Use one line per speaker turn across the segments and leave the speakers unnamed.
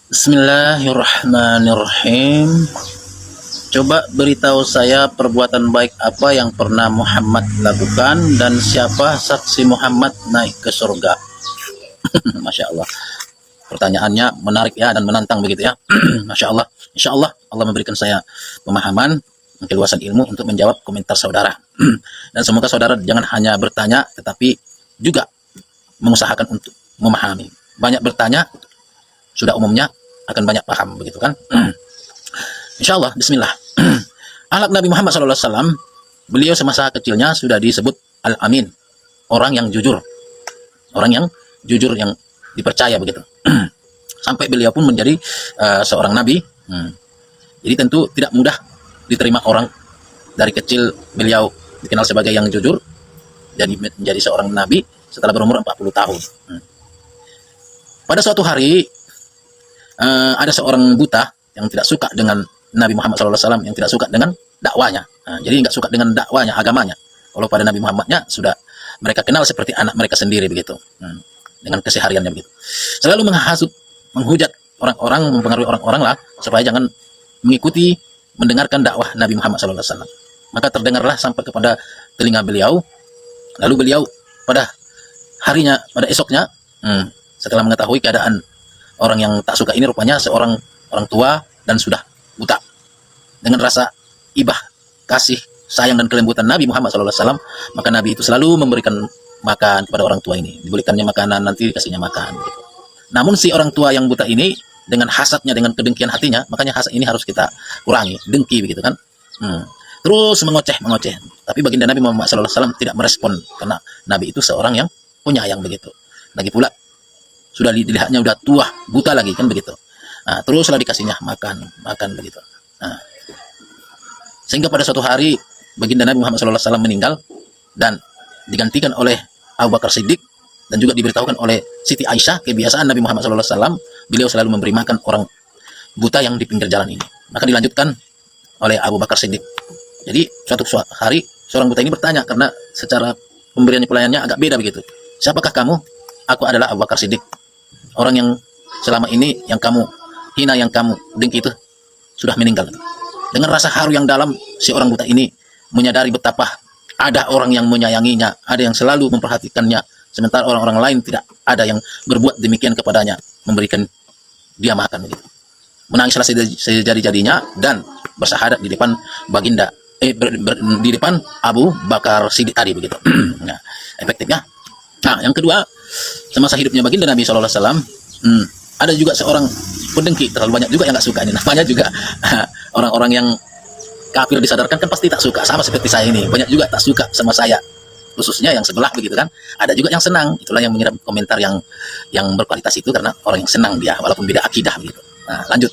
Bismillahirrahmanirrahim. Coba beritahu saya perbuatan baik apa yang pernah Muhammad lakukan dan siapa saksi Muhammad naik ke surga. Masya Allah. Pertanyaannya menarik ya dan menantang begitu ya. Masya Allah. Insya Allah Allah memberikan saya pemahaman, keluasan ilmu untuk menjawab komentar saudara. Dan semoga saudara jangan hanya bertanya tetapi juga mengusahakan untuk memahami. Banyak bertanya sudah umumnya akan banyak paham begitu kan. Insya Allah, bismillah. Akhlak Nabi Muhammad SAW, beliau semasa kecilnya sudah disebut Al-Amin, orang yang jujur, yang dipercaya begitu. Sampai beliau pun menjadi seorang nabi. Jadi tentu tidak mudah diterima orang. Dari kecil beliau dikenal sebagai yang jujur, jadi menjadi seorang nabi setelah berumur 40 tahun. Pada suatu hari ada seorang buta yang tidak suka dengan Nabi Muhammad SAW, yang tidak suka dengan dakwanya. Jadi nggak suka dengan dakwanya, agamanya. Kalau pada Nabi Muhammadnya sudah mereka kenal seperti anak mereka sendiri begitu, dengan kesehariannya begitu. Selalu menghasut, menghujat orang-orang, mempengaruhi orang-orang lah supaya jangan mengikuti, mendengarkan dakwah Nabi Muhammad SAW. Maka terdengarlah sampai kepada telinga beliau. Lalu beliau pada harinya, pada esoknya, setelah mengetahui keadaan orang yang tak suka ini rupanya seorang orang tua dan sudah buta. Dengan rasa ibah, kasih, sayang dan kelembutan Nabi Muhammad SAW, maka Nabi itu selalu memberikan makan kepada orang tua ini. Diberikannya makanan, nanti dikasihnya makan. Gitu. Namun si orang tua yang buta ini dengan hasadnya, dengan kedengkian hatinya, makanya hasad ini harus kita kurangi, dengki begitu kan. Terus mengoceh. Tapi baginda Nabi Muhammad SAW tidak merespon karena Nabi itu seorang yang penyayang begitu. Lagi pula sudah dilihatnya udah tua, buta lagi kan begitu. Teruslah dikasihnya makan begitu. Sehingga pada suatu hari baginda Nabi Muhammad SAW meninggal dan digantikan oleh Abu Bakar Siddiq dan juga diberitahukan oleh Siti Aisyah. Kebiasaan Nabi Muhammad SAW, beliau selalu memberi makan orang buta yang di pinggir jalan ini. Maka dilanjutkan oleh Abu Bakar Siddiq. Jadi suatu hari seorang buta ini bertanya karena secara pemberiannya pelayannya agak beda begitu. Siapakah kamu? Aku adalah Abu Bakar Siddiq. Orang yang selama ini yang kamu hina, yang kamu dengki itu sudah meninggal. Dengan rasa haru yang dalam, si orang buta ini menyadari betapa ada orang yang menyayanginya, ada yang selalu memperhatikannya, sementara orang-orang lain tidak ada yang berbuat demikian kepadanya, memberikan dia makan begitu. Menangislah sejadi-jadinya dan bersyahadat di depan baginda, di depan Abu Bakar Siddiq tadi begitu. Nah, efektifnya. Nah, yang kedua, semasa hidupnya baginda Nabi SAW, ada juga seorang pendengki, terlalu banyak juga yang nggak suka ini. Namanya juga orang-orang yang kafir disadarkan kan pasti tak suka, sama seperti saya ini. Banyak juga tak suka sama saya, khususnya yang sebelah begitu kan. Ada juga yang senang, itulah yang mengirim komentar yang berkualitas itu karena orang yang senang dia, walaupun beda akidah begitu. Nah, lanjut.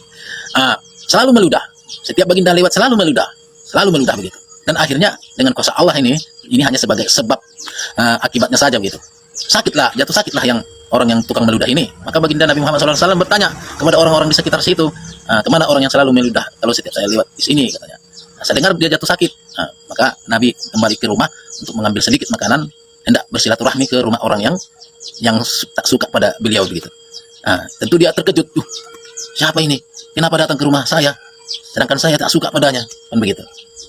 Selalu meludah, setiap baginda lewat selalu meludah begitu. Dan akhirnya dengan kuasa Allah ini hanya sebagai sebab akibatnya saja begitu. Jatuh sakitlah yang orang yang tukang meludah ini. Maka baginda Nabi Muhammad SAW bertanya kepada orang-orang di sekitar situ, kemana orang yang selalu meludah kalau setiap saya lewat di sini katanya. Saya dengar dia jatuh sakit. Maka Nabi kembali ke rumah untuk mengambil sedikit makanan, hendak bersilaturahmi ke rumah orang yang tak suka pada beliau begitu. Tentu dia terkejut, siapa ini? Kenapa datang ke rumah saya? Sedangkan saya tak suka padanya, kan begitu.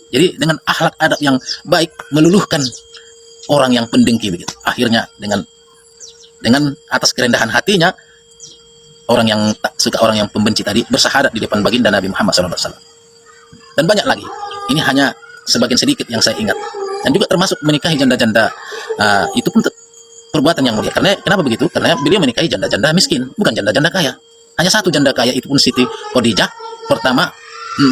Jadi dengan akhlak adab yang baik meluluhkan orang yang pendengki begitu. Akhirnya dengan atas kerendahan hatinya, orang yang tak suka, orang yang pembenci tadi bersyahadat di depan baginda Nabi Muhammad SAW. Dan banyak lagi. Ini hanya sebagian sedikit yang saya ingat. Dan juga termasuk menikahi janda-janda, itu pun perbuatan yang mulia. Karena kenapa begitu? Karena beliau menikahi janda-janda miskin, bukan janda-janda kaya. Hanya satu janda kaya, itu pun Siti Khadijah. Pertama,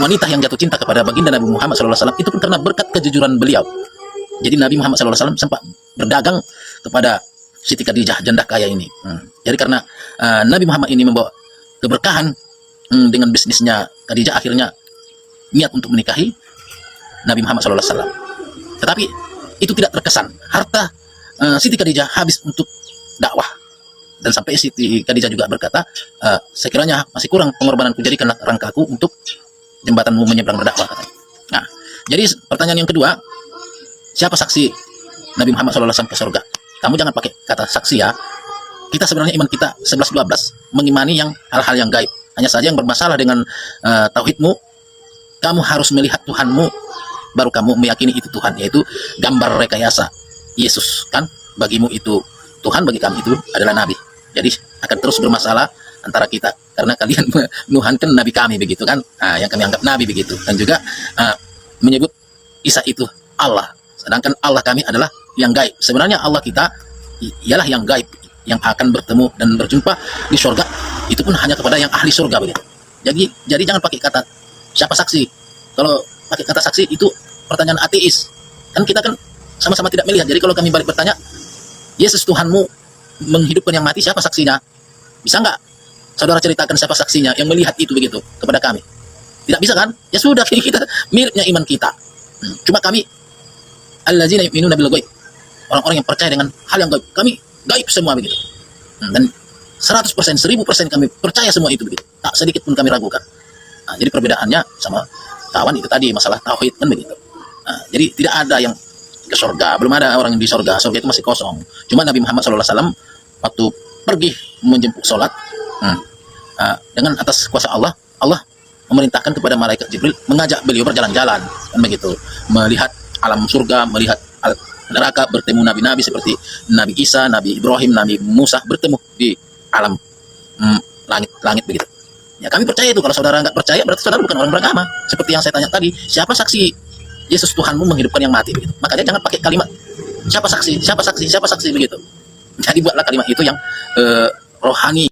wanita yang jatuh cinta kepada baginda Nabi Muhammad SAW, itu pun karena berkat kejujuran beliau. Jadi Nabi Muhammad SAW sempat berdagang kepada Siti Khadijah, janda kaya ini. Jadi karena Nabi Muhammad ini membawa keberkahan dengan bisnisnya Khadijah, akhirnya niat untuk menikahi Nabi Muhammad SAW. Tetapi itu tidak terkesan. Harta Siti Khadijah habis untuk dakwah. Dan sampai Siti Khadijah juga berkata, sekiranya masih kurang pengorbananku, jadikanlah rangkaku untuk jembatanmu menyeberang berdakwah. Nah, jadi pertanyaan yang kedua, siapa saksi Nabi Muhammad SAW sampai surga? Kamu jangan pakai kata saksi ya. Kita sebenarnya iman kita 11-12, mengimani yang hal-hal yang gaib. Hanya saja yang bermasalah dengan tauhidmu, kamu harus melihat Tuhanmu, baru kamu meyakini itu Tuhan, yaitu gambar rekayasa Yesus kan. Bagimu itu Tuhan, bagi kami itu adalah nabi. Jadi akan terus bermasalah antara kita karena kalian menuhankan nabi kami begitu kan, yang kami anggap nabi begitu, dan juga menyebut Isa itu Allah, sedangkan Allah kami adalah yang gaib. Sebenarnya Allah kita ialah yang gaib, yang akan bertemu dan berjumpa di surga, itu pun hanya kepada yang ahli surga begitu. Jadi jangan pakai kata siapa saksi. Kalau pakai kata saksi itu pertanyaan ateis. Kan kita kan sama-sama tidak melihat. Jadi kalau kami balik bertanya, Yesus Tuhanmu menghidupkan yang mati, siapa saksinya? Bisa nggak saudara ceritakan siapa saksinya yang melihat itu begitu kepada kami? Tidak bisa kan? Ya sudah, kita miripnya iman kita. Cuma kami allazina yu'minuna bil ghaib. Orang-orang yang percaya dengan hal yang gaib. Kami gaib semua begitu. Dan 100%, 1000% kami percaya semua itu begitu. Tak sedikit pun kami ragukan. Jadi perbedaannya sama kawan itu tadi masalah tauhid kan begitu. Jadi tidak ada yang ke surga, belum ada orang yang di surga. Surga itu masih kosong. Cuma Nabi Muhammad SAW waktu pergi menjemput sholat, dengan atas kuasa Allah, Allah memerintahkan kepada malaikat Jibril mengajak beliau berjalan-jalan kan begitu, melihat alam surga, melihat neraka, bertemu nabi-nabi seperti Nabi Isa, Nabi Ibrahim, Nabi Musa, bertemu di alam langit begitu. Ya kami percaya itu. Kalau saudara nggak percaya berarti saudara bukan orang beragama. Seperti yang saya tanya tadi, siapa saksi Yesus Tuhanmu menghidupkan yang mati begitu. Makanya jangan pakai kalimat siapa saksi begitu. Jadi buatlah kalimat itu yang rohani.